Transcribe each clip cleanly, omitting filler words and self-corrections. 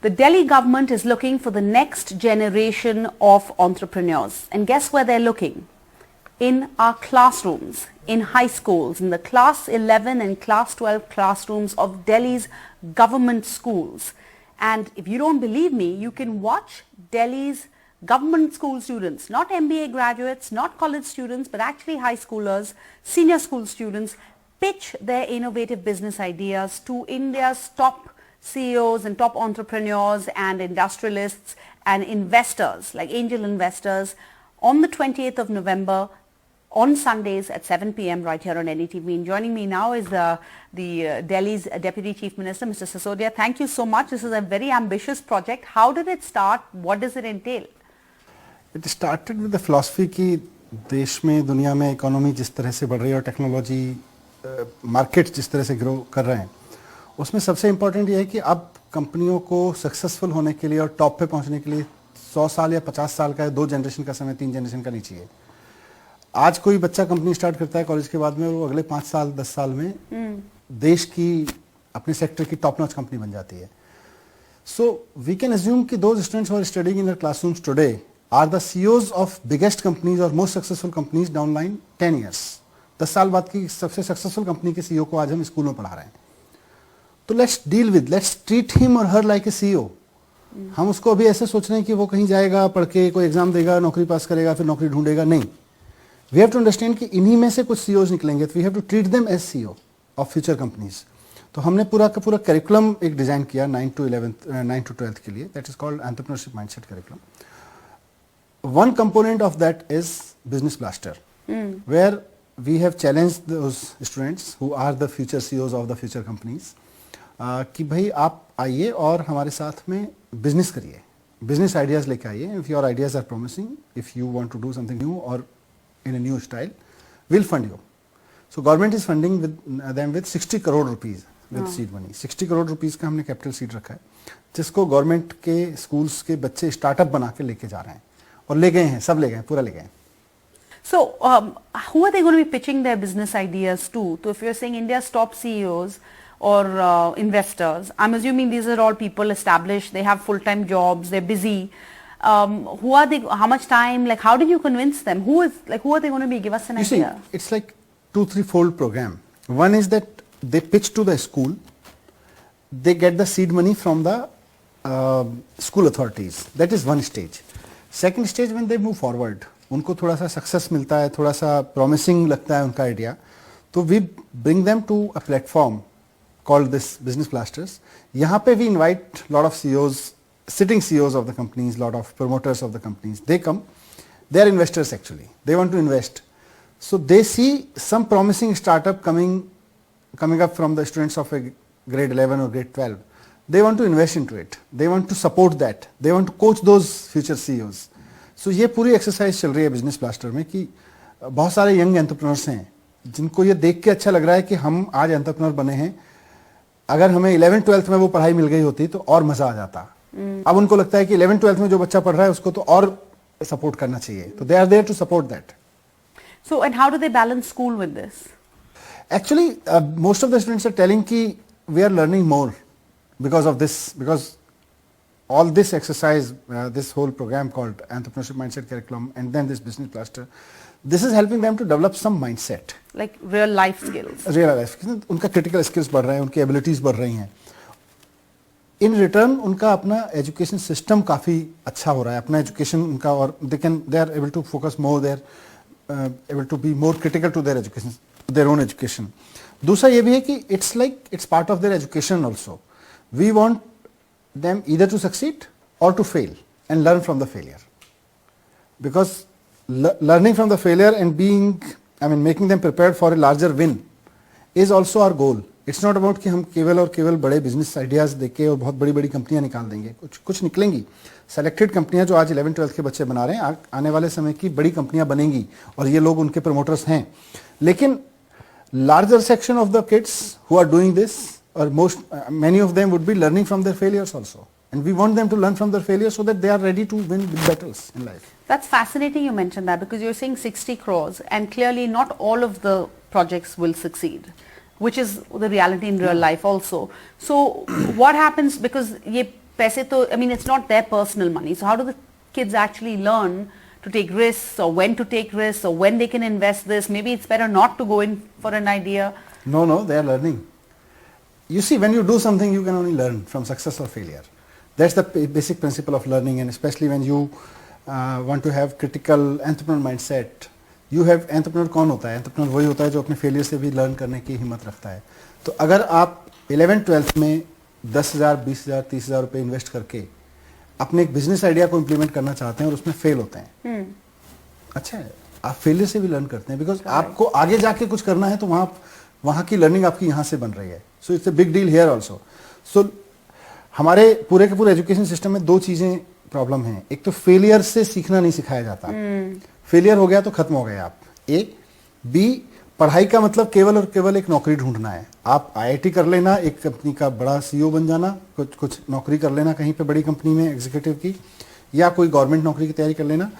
The Delhi government is looking for the next generation of entrepreneurs. And guess where they're looking? In our classrooms, in high schools, in the class 11 and class 12 classrooms of Delhi's government schools. And if you don't believe me, you can watch Delhi's government school students, not MBA graduates, not college students, but actually high schoolers, senior school students, pitch their innovative business ideas to India's top CEOs and top entrepreneurs and industrialists and investors, like angel investors, on the 28th of November, on Sundays at 7 p.m. right here on NDTV. And joining me now is Delhi's Deputy Chief Minister, Mr. Sisodia. Thank you so much. This is a very ambitious project. How did it start? What does it entail? It started with the philosophy कि देश में दुनिया में economy जिस तरह से बढ़ रही है और टेक्नोलॉजी मार्केट जिस तरह से ग्रो कर रहे हैं, उसमें सबसे इम्पोर्टेंट ये है कि अब कंपनियों को सक्सेसफुल होने के लिए और टॉप पे पहुंचने के लिए 100 साल या 50 साल का, 2 जनरेशन का समय, 3 जनरेशन का नहीं चाहिए. आज कोई बच्चा कंपनी स्टार्ट करता है कॉलेज के बाद में और वो अगले 5 साल 10 साल में देश की अपने सेक्टर की टॉप नॉच कंपनी बन जाती है. सो वी कैन अज्यूम कि those students who are studying in their classrooms today are the CEOs of biggest companies or most successful companies down line 10 years. 10 साल बाद की सबसे सक्सेसफुल कंपनी के CEO को आज हम स्कूल में पढ़ा रहे हैं. तो let's treat him or her like a CEO. हम उसको अभी ऐसे सोच रहे हैं कि वो कहीं जाएगा, पढ़ के कोई एग्जाम देगा, नौकरी पास करेगा, फिर नौकरी ढूंढेगा. नहीं, we have to understand कि इन्हीं में से कुछ CEOs निकलेंगे. We have to treat them as CEO of future companies. तो हमने पूरा का पूरा करिकुलम एक डिजाइन किया 9 to 12th के लिए. That is called Entrepreneurship Mindset Curriculum. One component of that is Business Blaster, where we have challenged those students who are the future CEOs of the future companies कि भाई आप आइए और हमारे साथ में बिजनेस करिए, बिजनेस आइडियाज लेके आइए. If your ideas are promising, if you want to do something new or in a new style, we'll fund you. So government is funding them with 60 crore rupees with seed money. 60 crore rupees का हमने capital seed रखा है, जिसको government के schools के बच्चे startup बना के लेके जा रहे हैं और ले गए हैं, सब ले गए, पूरा ले गए. So, who are they going to be pitching their business ideas to? So, if you're saying India's top CEOs or investors, I'm assuming these are all people established, they have full-time jobs, they're busy. Who are they? How much time? Like, how did you convince them? Who are they going to be? Give us an idea. See, it's like 2-3-fold program. One is that they pitch to the school, they get the seed money from the school authorities. That is one stage. Second stage when they move forward, उनको थोड़ा सा success मिलता है, थोड़ा सा promising लगता है उनका आइडिया, तो we bring them to a platform called this business blasters. यहाँ पे we invite lot of CEOs, sitting CEOs of the companies, lot of promoters of the companies. They come, they are investors actually, they want to invest. So they see some promising startup coming up from the students of a grade 11 or grade 12. They want to invest into it. They want to support that. They want to coach those future CEOs. So ये पूरी exercise चल रही है business blaster में कि बहुत सारे young entrepreneurs हैं जिनको ये देख के अच्छा लग रहा है कि हम आज एंटरप्रेन्योर बने हैं. अगर हमें 11th-12th में वो पढ़ाई मिल गई होती तो और मजा आ जाता. अब उनको लगता है कि 11th-12th में जो बच्चा पढ़ रहा है उसको तो और सपोर्ट करना चाहिए. तो they are there to support that. So, and how do they balance school with this? Actually, most of the students are telling कि we are learning more because of this, because all this exercise, this whole program called Entrepreneurship Mindset Curriculum and then this Business Blaster, this is helping them to develop some mindset. Like real life skills. Real life skills. उनका critical skills बढ़ रहे हैं, उनकी abilities बढ़ रही हैं. In return, उनका अपना education system काफ़ी अच्छा हो रहा है, अपना education उनका, और they are able to focus more, they are able to be more critical to their education, their own education. दूसरा ये भी है कि it's part of their education also. We want them either to succeed or to fail and learn from the failure. Because learning from the failure and making them prepared for a larger win is also our goal. It's not about कि हम केवल और केवल बड़े business ideas देके और बहुत बड़ी बड़ी कंपनियां निकाल देंगे. कुछ निकलेंगी. सेलेक्टेड कंपनियां जो आज 11th-12th के बच्चे बना रहे हैं, आने वाले समय की बड़ी कंपनियां बनेंगी और ये लोग उनके प्रमोटर्स हैं. लेकिन larger section of the kids who are doing this, or many of them would be learning from their failures also, and we want them to learn from their failures so that they are ready to win big battles in life. That's fascinating you mentioned that, because you're saying 60 crores and clearly not all of the projects will succeed, which is the reality in real life also. So what happens, because ये पैसे तो, I mean, it's not their personal money. So how do the kids actually learn to take risks, or when to take risks, or when they can invest this? Maybe it's better not to go in for an idea. No, they are learning. You see, when you do something, you can only learn from success or failure. That's the basic principle of learning, and especially when you want to have critical entrepreneur mindset. You have entrepreneur कौन होता है? Entrepreneur वही होता है जो अपने failure से भी learn करने की हिम्मत रखता है. तो अगर आप 11th-12th में 10,000, 20,000, 30,000 रुपए इन्वेस्ट करके अपने एक बिजनेस आइडिया को इम्प्लीमेंट करना चाहते हैं और उसमें फेल होते हैं, अच्छा है, आप फेलियर से भी लर्न करते हैं, बिकॉज आपको आगे जाके कुछ करना है तो वहाँ की लर्निंग आपकी यहाँ से बन रही है. So it's a big deal here also. So हमारे पूरे के पूरे एजुकेशन सिस्टम में दो चीजें प्रॉब्लम हैं. एक तो फेलियर से सीखना नहीं सिखाया जाता. फेलियर हो गया तो खत्म हो गए आप. ए बी, पढ़ाई का मतलब केवल और केवल एक नौकरी ढूंढना है. आप आईआईटी कर लेना, एक कंपनी का बड़ा सीईओ बन जाना, कुछ नौकरी कर लेना कहीं पे बड़ी कंपनी में एग्जीक्यूटिव की, या कोई गवर्नमेंट नौकरी की तैयारी कर लेना.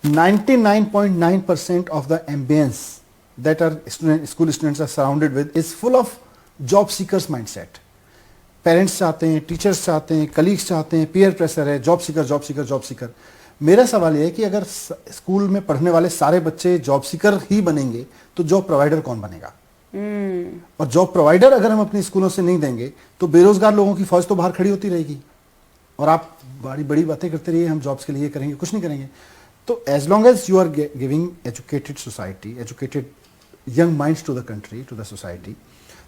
99.9% of the ambience that are school students are surrounded with is full of job seekers mindset. Parents चाहते हैं, टीचर्स चाहते हैं, कलीग्स चाहते हैं, पीयर प्रेशर है, job seeker job seeker job seeker. मेरा सवाल यह है कि अगर स्कूल में पढ़ने वाले सारे बच्चे जॉब सीकर ही बनेंगे तो जॉब प्रोवाइडर कौन बनेगा? और जॉब प्रोवाइडर अगर हम अपने स्कूलों से नहीं देंगे तो बेरोजगार लोगों की फौज तो बाहर खड़ी होती रहेगी. और आप बड़ी बड़ी बातें करते रहिए, हम जॉब्स के लिए करेंगे, कुछ नहीं करेंगे. तो as long as you are giving educated society, educated young minds to the country, to the society,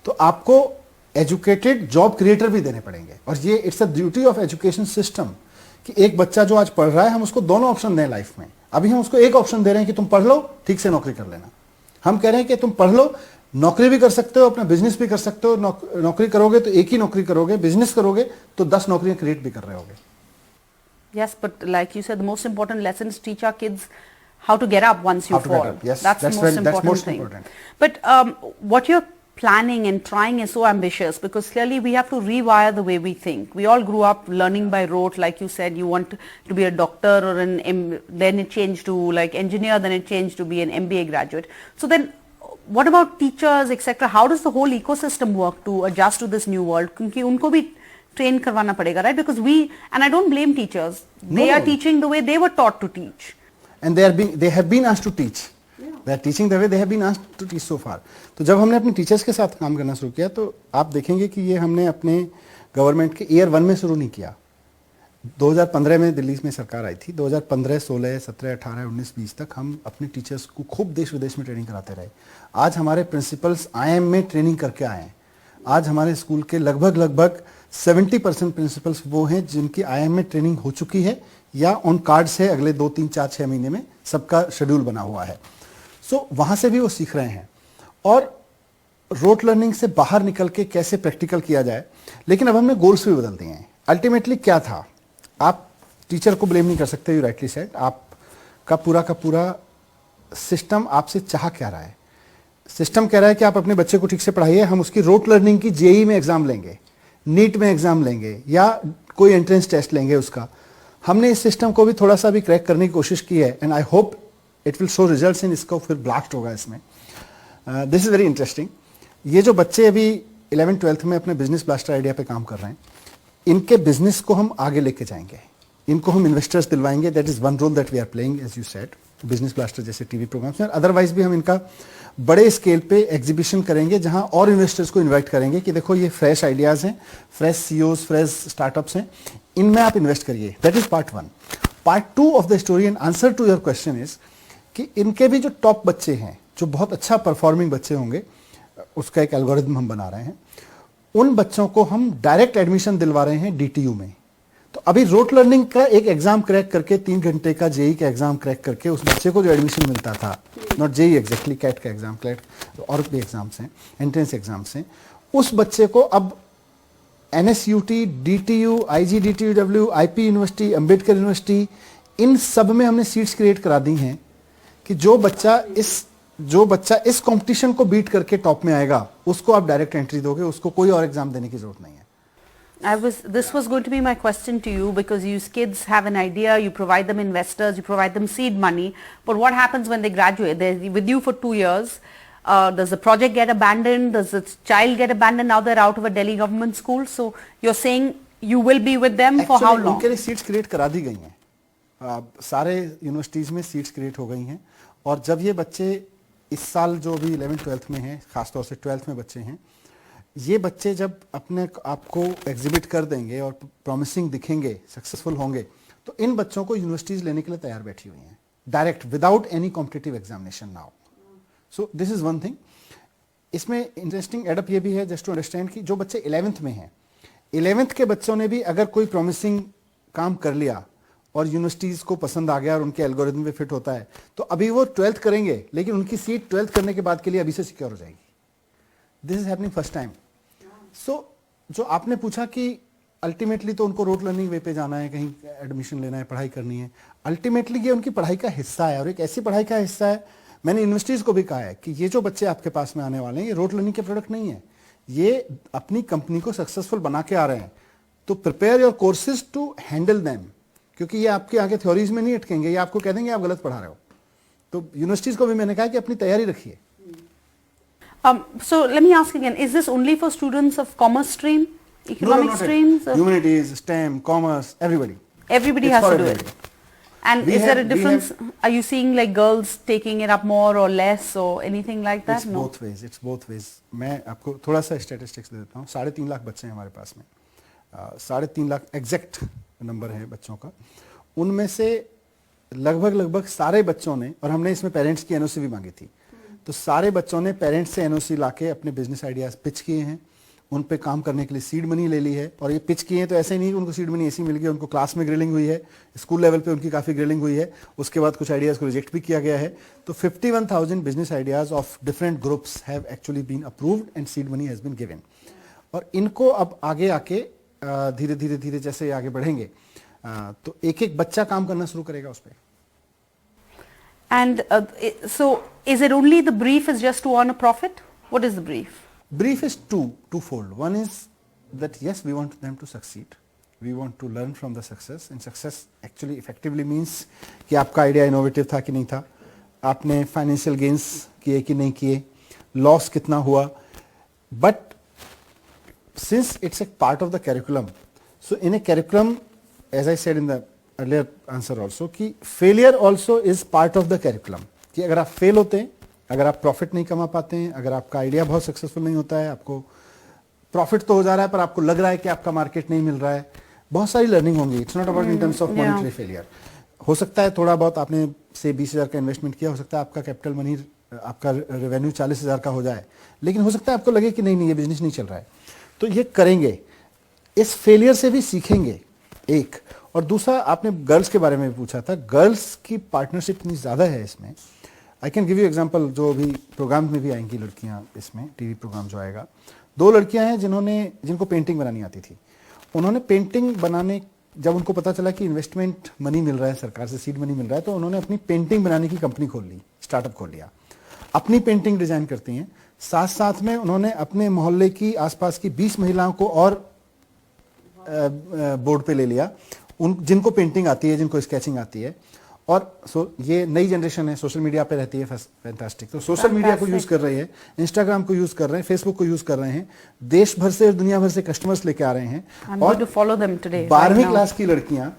तो आपको एजुकेटेड जॉब क्रिएटर भी देने पड़ेंगे. और ये it's a duty of education system कि एक बच्चा जो आज पढ़ रहा है हम उसको दोनों ऑप्शन दें लाइफ में. अभी हम उसको एक ऑप्शन दे रहे हैं कि तुम पढ़ लो, ठीक से नौकरी कर लेना. हम कह रहे हैं कि तुम पढ़ लो, नौकरी भी कर सकते हो, अपना बिजनेस भी कर सकते हो. नौकरी करोगे तो एक ही नौकरी करोगे, बिजनेस करोगे तो 10 नौकरियां क्रिएट भी कर रहे होगे. Yes, but like you said, the most important lesson is teach our kids how to get up once you fall. Yes, that's the most important thing. But what you're planning and trying is so ambitious, because clearly we have to rewire the way we think. We all grew up learning by rote, like you said. You want to be a doctor or then it changed to like engineer, then it changed to be an MBA graduate. So then what about teachers, etc.? How does the whole ecosystem work to adjust to this new world? क्योंकि उनको भी train करवाना पड़ेगा, right? Because and I don't blame teachers. They are teaching the way they were taught to teach. And they have been asked to teach. They are teaching the way they have been asked to teach so far. तो जब हमने अपने teachers के साथ काम करना शुरू किया तो आप देखेंगे कि ये हमने अपने गवर्नमेंट के ईयर 1 में शुरू नहीं किया. 2015 में दिल्ली में सरकार आई थी. 2015, 16, 17, 18, 19, 20 तक हम अपने टीचर्स को खूब देश विदेश में ट्रेनिंग कराते रहे. आज हमारे प्रिंसिपल्स IIM में ट्रेनिंग करके आए हैं. आज हमारे स्कूल के लगभग 70% प्रिंसिपल्स वो हैं जिनकी IIM में ट्रेनिंग हो चुकी है या ऑन कार्ड्स है. अगले 2, 3, 4, 6 महीने में सबका शेड्यूल बना हुआ है. सो वहाँ से भी वो सीख रहे हैं. और रोट लर्निंग से बाहर निकल के कैसे प्रैक्टिकल किया जाए. लेकिन अब हमने गोल्स भी बदल दिए हैं. अल्टीमेटली क्या था, आप टीचर को ब्लेम नहीं कर सकते. यू राइटली सेड, आपका पूरा सिस्टम आपसे चाह क्या रहा है. सिस्टम कह रहा है कि आप अपने बच्चे को ठीक से पढ़ाइए, हम उसकी रोट लर्निंग की जेई में एग्जाम लेंगे, नीट में एग्जाम लेंगे, या कोई एंट्रेंस टेस्ट लेंगे उसका. हमने इस सिस्टम को भी थोड़ा सा भी क्रैक करने की कोशिश की है. And I hope it will show results in. इसको फिर ब्लास्ट होगा इसमें. This is very interesting. ये जो बच्चे अभी 11th 12th में अपने बिजनेस ब्लास्टर आइडिया पे काम कर रहे हैं, इनके बिजनेस को हम आगे लेके जाएंगे. इनको हम इन्वेस्टर्स दिलवाएंगे. That is one role that we are playing, as you said, business blaster जैसे टीवी प्रोग्राम्स में. अदरवाइज भी हम इनका बड़े स्केल पे एग्जीबिशन करेंगे जहां और इन्वेस्टर्स को इन्वाइट करेंगे कि देखो ये फ्रेश आइडियाज हैं, फ्रेश सीईओज, फ्रेश स्टार्टअप्स हैं, इनमें आप इन्वेस्ट करिए. That is part 1. Part 2 of the story and answer to your question is कि इनके भी जो टॉप बच्चे हैं, जो बहुत अच्छा परफॉर्मिंग बच्चे होंगे, उसका एक एल्गोरिथम हम बना रहे हैं. उन बच्चों को हम डायरेक्ट एडमिशन दिलवा रहे हैं DTU में. तो अभी रोट लर्निंग का एक एग्जाम क्रैक करके 3 घंटे का जेई का एग्जाम क्रैक करके उस बच्चे को जो एडमिशन मिलता था, नॉट जेई एग्जैक्टली, कैट का एग्जाम, कैट और भी एग्जाम्स हैं, एंट्रेंस एग्जाम्स हैं, उस बच्चे को अब NSUT, DTU, IGDTUW, IP university, Ambedkar university, इन सब में हमने सीट्स क्रिएट करा दी हैं कि जो बच्चा इस कंपटीशन को बीट करके टॉप में आएगा उसको आप डायरेक्ट एंट्री दोगे, उसको कोई और एग्जाम देने की जरूरत नहीं है. This was going to be my question to you, because you kids have an idea, you provide them investors, you provide them seed money, but what happens when they graduate? They're with you for 2 years. Does the project get abandoned? Does the child get abandoned? Now they're out of a Delhi government school. So you're saying You will be with them for how long? उनके लिए seats create करा दी गई हैं, सारे universities में seats create हो गई हैं। और जब ये बच्चे इस साल जो भी 11th-12th में हैं, खासतौर से 12th में बच्चे हैं, ये बच्चे जब अपने आप को एग्जिबिट कर देंगे और प्रॉमिसिंग दिखेंगे, सक्सेसफुल होंगे, तो इन बच्चों को यूनिवर्सिटीज लेने के लिए तैयार बैठी हुई हैं, direct, without any competitive examination now. So this is one thing. इसमें इंटरेस्टिंग एडअप ये भी है, जस्ट टू अंडरस्टैंड, कि जो बच्चे 11th में हैं, 11th के बच्चों ने भी अगर कोई प्रॉमिसिंग काम कर लिया और यूनिवर्सिटीज को पसंद आ गया और उनके एल्गोरिथम पे फिट होता है, तो अभी वो 12th करेंगे, लेकिन उनकी सीट 12th करने के बाद के लिए अभी से सिक्योर हो जाएगी। This is happening first time. So जो आपने पूछा कि अल्टीमेटली तो उनको रोड लर्निंग वे पे जाना है, कहीं एडमिशन लेना है, पढ़ाई करनी है, अल्टीमेटली ये उनकी पढ़ाई का हिस्सा है, और एक ऐसी पढ़ाई का हिस्सा है, मैंने यूनिवर्सिटीज को भी कहा है कि ये जो बच्चे आपके पास में आने वाले हैं, ये रोड लर्निंग के प्रोडक्ट नहीं है, ये अपनी कंपनी को सक्सेसफुल बना के आ रहे हैं। तो prepare your courses to handle them, क्योंकि ये आपके आगे थ्योरीज में नहीं अटकेंगे, ये आपको कह देंगे आप गलत पढ़ा रहे हो। तो यूनिवर्सिटीज को भी मैंने कहा कि अपनी तैयारी रखिए। So let me ask again, is this only for students of commerce stream, economic streams? Humanities, STEM, commerce, everybody. Everybody It's has for to do everybody. it. And is there a difference? Are you seeing like girls taking it up more or less or anything like that? It's both ways. It's both ways. मैं आपको थोड़ा सा statistics दे देता हूँ। 3.5 लाख बच्चे हैं हमारे पास में। 3.5 लाख एग्जैक्ट नंबर है बच्चों का। उनमें से लगभग सारे बच्चों ने, और हमने इसमें पेरेंट्स की एनओसी भी मांगी थी, तो सारे बच्चों ने पेरेंट्स से एनओसी लाके अपने बिजनेस आइडियाज पिच किए हैं, उन पे काम करने के लिए सीड मनी ले ली है। और ये पिच किए हैं तो ऐसे नहीं कि उनको सीड मनी ऐसी मिल गई, उनको क्लास में ग्रिलिंग हुई है, स्कूल लेवल पे उनकी काफ़ी ग्रिलिंग हुई है, उसके बाद कुछ आइडियाज़ को रिजेक्ट भी किया गया है। तो 51,000 business ideas of different groups have actually been approved and seed money has been given. और इनको अब आगे आके धीरे धीरे जैसे आगे बढ़ेंगे तो एक एक बच्चा काम करना शुरू करेगा उस पर। And so is it only the brief is just to earn a profit? What is the brief? Brief is twofold. One is that yes, we want them to succeed. We want to learn from the success, and success actually effectively means कि आपका idea innovative था कि नहीं था, आपने financial gains किए कि नहीं किए, लॉस कितना हुआ। But since it's a part of the curriculum, so in a curriculum, as I said in the earlier answer also, कि failure also is part of the curriculum, कि अगर आप फेल होते हैं, अगर आप प्रॉफिट नहीं कमा पाते हैं, अगर आपका आइडिया बहुत सक्सेसफुल नहीं होता है, आपको प्रॉफिट तो हो जा रहा है पर आपको लग रहा है कि आपका मार्केट नहीं मिल रहा है, बहुत सारी लर्निंग होंगी। It's not about in terms of monetary failure. हो सकता है थोड़ा बहुत आपने से 20,000 का इन्वेस्टमेंट किया, हो सकता है आपका कैपिटल मनी, आपका रेवेन्यू 40,000 का हो जाए, लेकिन हो सकता है आपको लगे कि नहीं ये बिजनेस नहीं चल रहा है। तो ये करेंगे, इस फेलियर से भी सीखेंगे एक। और दूसरा, आपने गर्ल्स के बारे में भी पूछा था, गर्ल्स की पार्टनरशिप इतनी ज़्यादा है इसमें। I can give you example, जो अभी प्रोग्राम में भी आएंगी लड़कियां, इसमें टीवी प्रोग्राम जो आएगा, 2 लड़कियां हैं जिनको पेंटिंग बनानी आती थी। उन्होंने पेंटिंग बनाने, जब उनको पता चला कि इन्वेस्टमेंट मनी मिल रहा है, सरकार से सीड मनी मिल रहा है, तो उन्होंने अपनी पेंटिंग बनाने की कंपनी खोल ली, स्टार्टअप खोल लिया, अपनी पेंटिंग डिजाइन करती हैं। साथ साथ में उन्होंने अपने मोहल्ले की आसपास की 20 महिलाओं को और बोर्ड पे ले लिया, जिनको पेंटिंग आती है, जिनको स्केचिंग आती है। और ये नई जनरेशन है, सोशल मीडिया पे रहती है, फैंटास्टिक। तो सोशल मीडिया को यूज कर रहे हैं, इंस्टाग्राम को यूज कर रहे हैं, फेसबुक को यूज कर रहे हैं, देश भर से, दुनिया भर से कस्टमर्स लेके आ रहे हैं। और 12वीं क्लास की लड़कियां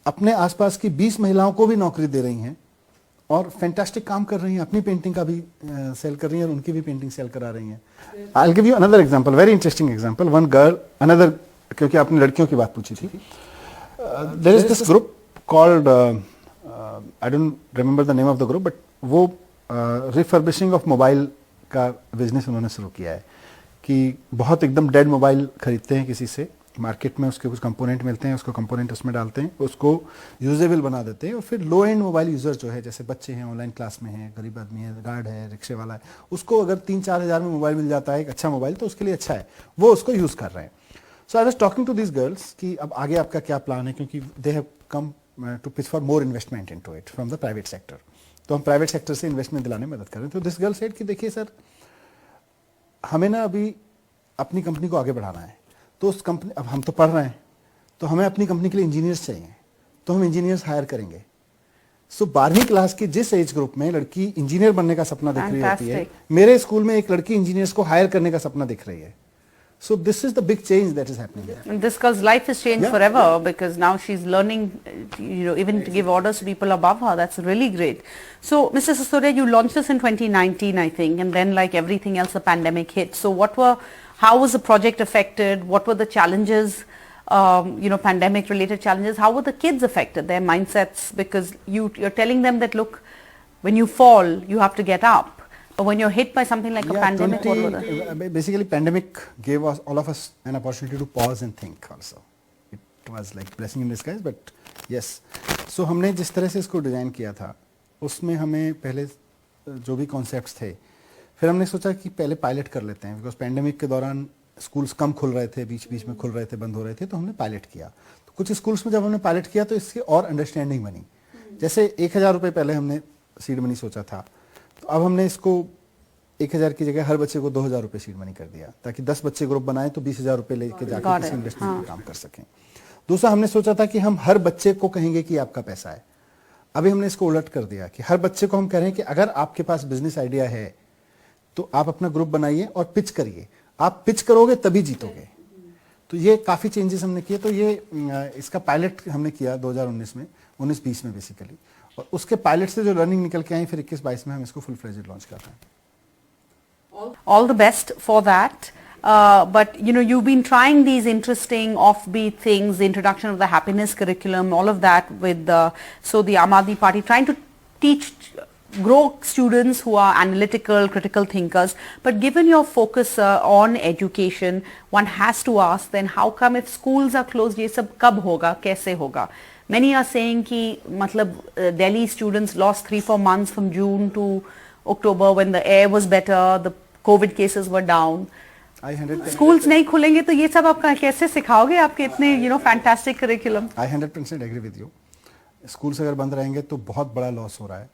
अपने आसपास की 20 महिलाओं को भी नौकरी दे रही हैं और फैंटास्टिक काम कर रही हैं, अपनी पेंटिंग का भी सेल कर रही हैं और उनकी भी पेंटिंग सेल करा रही हैं। I will give you another example, very interesting example. One girl, another, क्योंकि आपने लड़कियों की बात पूछी थी, there is this group called, I don't remember the name of the group, but वो रिफर्बिशिंग ऑफ मोबाइल का बिजनेस उन्होंने शुरू किया है, कि बहुत एकदम डेड मोबाइल खरीदते हैं किसी से, मार्केट में उसके कुछ कंपोनेंट मिलते हैं, उसको कंपोनेंट उसमें डालते हैं, उसको यूजेबल बना देते हैं, और फिर लो एंड मोबाइल यूजर जो है, जैसे बच्चे हैं, ऑनलाइन क्लास में हैं, गरीब आदमी है, गार्ड है, रिक्शे वाला है, उसको अगर 3-4 हज़ार में मोबाइल मिल जाता है, एक अच्छा मोबाइल, तो उसके लिए अच्छा है, वो उसको यूज़ कर रहे हैं। So I was talking to this girls कि अब आगे आपका क्या प्लान है, क्योंकि they have come to pitch for more investment into it from the private sector. तो हम प्राइवेट सेक्टर से इन्वेस्टमेंट दिलाने में मदद कर रहे हैं। तो दिस गर्ल सेड कि देखिए सर, हमें ना अभी अपनी कंपनी को आगे बढ़ाना है, तो उस कंपनी, अब हम तो पढ़ रहे हैं, तो हमें अपनी कंपनी के लिए इंजीनियर्स चाहिए, तो हम इंजीनियर्स हायर करेंगे। सो 12वीं क्लास की जिस एज ग्रुप में लड़की इंजीनियर बनने का सपना देख रही होती है, मेरे स्कूल में एक लड़की इंजीनियर्स को हायर करने का सपना देख रही है। So this is the big change that is happening there. And this girl's life has changed forever because now she's learning, even to give orders to people above her. That's really great. So, Mr. Sisodia, you launched this in 2019, I think, and then like everything else, the pandemic hit. So how was the project affected? What were the challenges, pandemic-related challenges? How were the kids affected, their mindsets? Because you're telling them that, look, when you fall, you have to get up. But when you're hit by something like a pandemic, basically pandemic gave us, all of us, an opportunity to pause and think also. It was like blessing in disguise, but yes. So हमने जिस तरह से इसको design किया था, उसमें हमें पहले जो भी कॉन्सेप्ट्स थे, फिर हमने सोचा कि पहले पायलट कर लेते हैं, बिकॉज पैंडेमिक के दौरान स्कूल्स कम खुल रहे थे, बीच बीच में खुल रहे थे, बंद हो रहे थे, तो हमने पायलट किया. तो कुछ स्कूल्स में जब हमने पायलट किया तो इसकी और अंडरस्टैंडिंग बनी. जैसे 1,000 रुपये पहले हमने सीड मनी सोचा था, तो अब हमने इसको 1,000 की जगह हर बच्चे को 2,000 रुपये सीड मनी कर दिया, ताकि 10 बच्चे ग्रुप बनाए तो 20,000 रुपये लेके जाकर किसी इंडस्ट्री में काम कर सकें. दूसरा हमने सोचा था कि हम हर बच्चे को कहेंगे कि आपका पैसा है. अभी हमने इसको उलट कर दिया कि हर बच्चे को हम कह रहे हैं कि अगर आपके पास बिजनेस आइडिया है तो आप अपना ग्रुप बनाइए और पिच करिए. आप पिच करोगे तभी जीतोगे. तो ये काफी चेंजेस हमने किए. तो ये इसका पायलट हमने किया 2019 में, 19-20 में बेसिकली, और उसके पायलट से जो लर्निंग निकल के आई, फिर 21-22 में हम इसको फुल फ्लेजेड लॉन्च कर रहे हैं. All the best for that. But you've been trying these interesting offbeat things, the introduction of the happiness curriculum, all of that with the Aam Aadmi Party, trying to grow students who are analytical, critical thinkers. But given your focus on education, one has to ask then, how come if schools are closed, ये सब कब होगा, कैसे होगा? Many are saying कि Delhi students lost 3-4 months from June to October when the air was better, the COVID cases were down. Schools नहीं खुलेंगे तो ये सब आप कैसे सिखाओगे आपके इतने fantastic curriculum? I 100% agree with you. Schools अगर बंद रहेंगे तो बहुत बड़ा लॉस हो रहा है.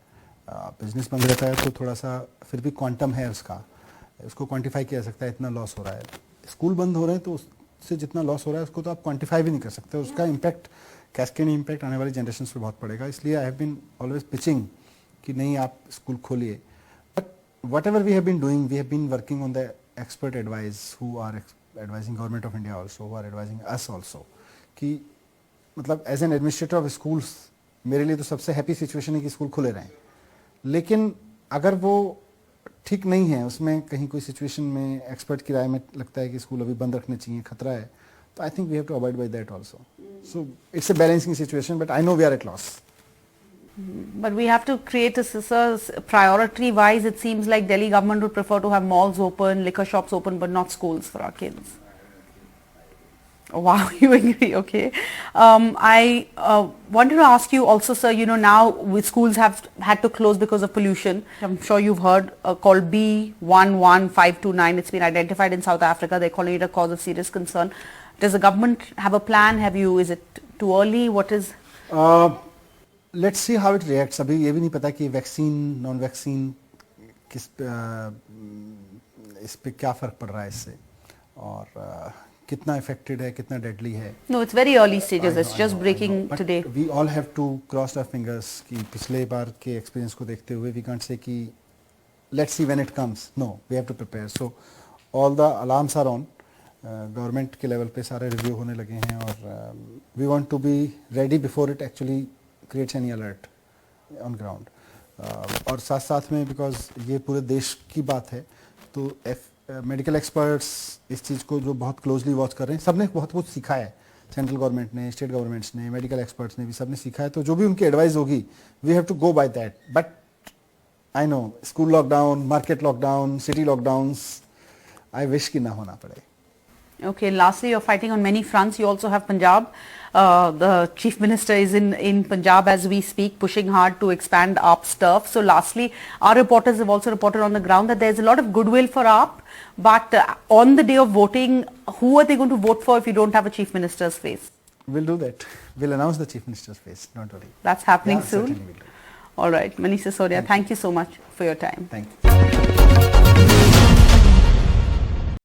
बिजनेस बंद रहता है तो थोड़ा सा फिर भी क्वांटम है उसको क्वांटिफाई किया जा सकता है, इतना लॉस हो रहा है. स्कूल बंद हो रहे हैं तो उससे जितना लॉस हो रहा है उसको तो आप क्वांटिफाई भी नहीं कर सकते. उसका इम्पैक्ट, कैस्केडिंग इम्पैक्ट आने वाली जनरेशन पे बहुत पड़ेगा. इसलिए I have been always pitching कि नहीं, आप स्कूल खोलिए. But whatever we have been doing, we have been working on the expert advice who are advising government of India also, who are advising us also, कि मतलब as an administrator of schools मेरे लिए तो सबसे happy situation है कि school खुले रहें. लेकिन अगर वो ठीक नहीं है, उसमें कहीं कोई सिचुएशन में एक्सपर्ट की राय में लगता है कि स्कूल अभी बंद रखने चाहिए, खतरा है, तो I think we have to avoid by that also. So it's a balancing situation, but I know we are at loss. But we have to create priority wise. It seems like Delhi government would prefer to have malls open, liquor shops open, but not schools for our kids. Oh, wow, you agree? Okay. I wanted to ask you also, sir, now schools have had to close because of pollution. I'm sure you've heard called B11529. It's been identified in South Africa. They're calling it a cause of serious concern. Does the government have a plan? Is it too early? What is... let's see how it reacts. अभी ये भी नहीं पता कि vaccine non vaccine इस पे क्या फर्क पड़ रहा है इससे, और कितना इफेक्टेड है, कितना डेडली है. No, it's very early stages. It's just breaking today. We all have to cross our fingers कि पिछले बार के एक्सपीरियंस को देखते हुए वी कांट से कि let's see when it comes. No, we have to prepare. So all the alarms are on. Government के level पे सारे रिव्यू होने लगे हैं, और we want to be ready before it actually creates any alert on ground. और साथ साथ में बिकॉज ये पूरे देश की बात है, तो मेडिकल एक्सपर्ट्स इस चीज़ को जो बहुत क्लोजली वॉच कर रहे हैं, सबने बहुत कुछ सीखा है. सेंट्रल गवर्नमेंट ने, स्टेट गवर्नमेंट्स ने, मेडिकल एक्सपर्ट्स ने भी सबने सीखा है. तो जो भी उनकी एडवाइस होगी, we have to go by that. But I know school lockdown, market lockdown, city lockdowns, I wish कि ना होना पड़े. Okay, lastly, you're fighting on many fronts. You also have Punjab. The Chief Minister is in Punjab as we speak, pushing hard to expand AAP's turf. So lastly, our reporters have also reported on the ground that there's a lot of goodwill for AAP. But on the day of voting, who are they going to vote for if you don't have a Chief Minister's face? We'll do that. We'll announce the Chief Minister's face. Don't worry. That's happening soon. Certainly we'll do. All right. Manish Sisodia, thank you so much for your time. Thank you.